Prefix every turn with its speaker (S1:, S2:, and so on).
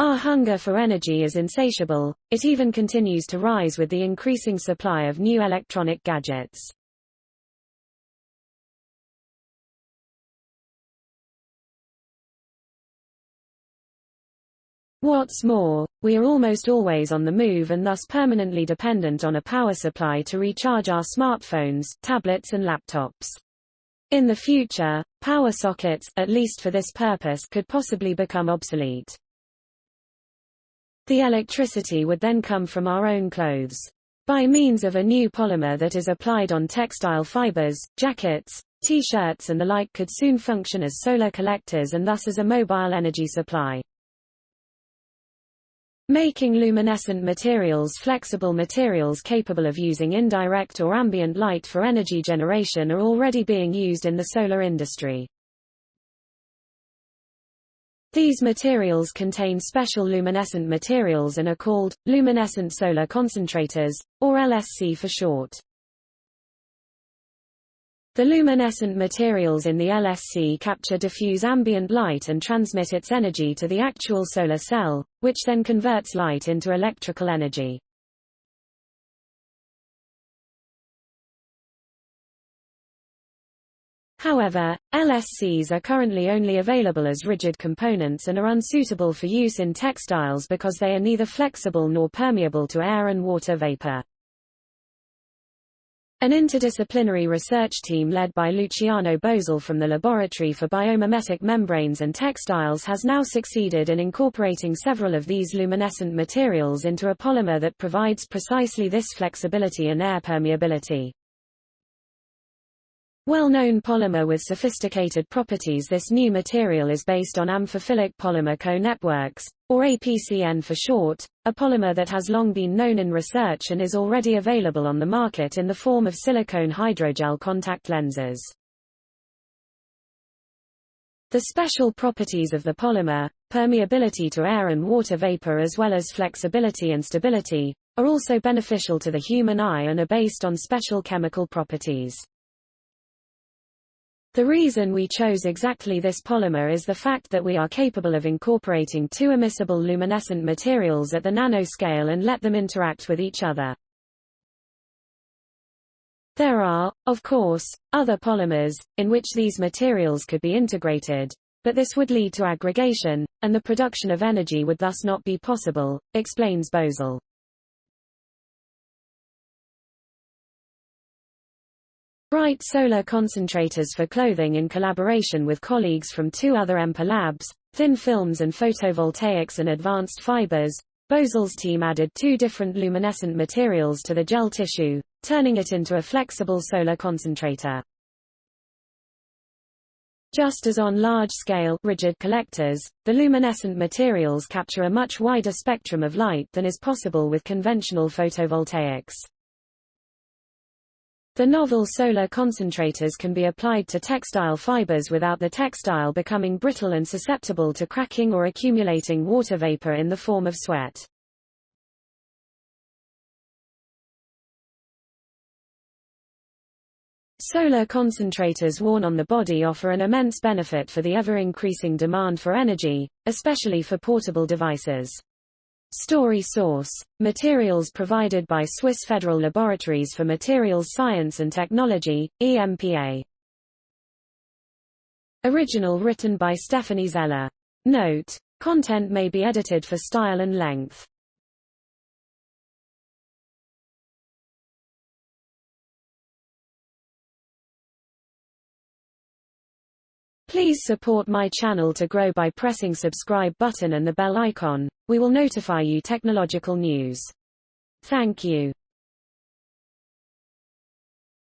S1: Our hunger for energy is insatiable, it even continues to rise with the increasing supply of new electronic gadgets. What's more, we are almost always on the move and thus permanently dependent on a power supply to recharge our smartphones, tablets and laptops. In the future, power sockets, at least for this purpose, could possibly become obsolete. The electricity would then come from our own clothes. By means of a new polymer that is applied on textile fibers, jackets, t-shirts and the like could soon function as solar collectors and thus as a mobile energy supply. Making luminescent materials flexible materials capable of using indirect or ambient light for energy generation are already being used in the solar industry. These materials contain special luminescent materials and are called Luminescent Solar Concentrators, or LSC for short. The luminescent materials in the LSC capture diffuse ambient light and transmit its energy to the actual solar cell, which then converts light into electrical energy. However, LSCs are currently only available as rigid components and are unsuitable for use in textiles because they are neither flexible nor permeable to air and water vapor. An interdisciplinary research team led by Luciano Boesel from the Laboratory for Biomimetic Membranes and Textiles has now succeeded in incorporating several of these luminescent materials into a polymer that provides precisely this flexibility and air permeability. Well-known polymer with sophisticated properties, this new material is based on Amphiphilic Polymer Co-Networks, or APCN for short, a polymer that has long been known in research and is already available on the market in the form of silicone-hydrogel contact lenses. The special properties of the polymer, permeability to air and water vapor as well as flexibility and stability, are also beneficial to the human eye and are based on special chemical properties. The reason we chose exactly this polymer is the fact that we are capable of incorporating two immiscible luminescent materials at the nanoscale and let them interact with each other. There are, of course, other polymers, in which these materials could be integrated, but this would lead to aggregation, and the production of energy would thus not be possible, explains Boesel. Bright solar concentrators for clothing in collaboration with colleagues from two other Empa labs, thin films and photovoltaics and advanced fibers. Boesel's team added two different luminescent materials to the gel tissue, turning it into a flexible solar concentrator. Just as on large-scale, rigid collectors, the luminescent materials capture a much wider spectrum of light than is possible with conventional photovoltaics. The novel solar concentrators can be applied to textile fibers without the textile becoming brittle and susceptible to cracking or accumulating water vapor in the form of sweat. Solar concentrators worn on the body offer an immense benefit for the ever-increasing demand for energy, especially for portable devices. Story source: materials provided by Swiss Federal Laboratories for Materials Science and Technology, EMPA. Original written by Stefanie Zeller. Note: content may be edited for style and length. Please support my channel to grow by pressing subscribe button and the bell icon. We will notify you technological news. Thank you.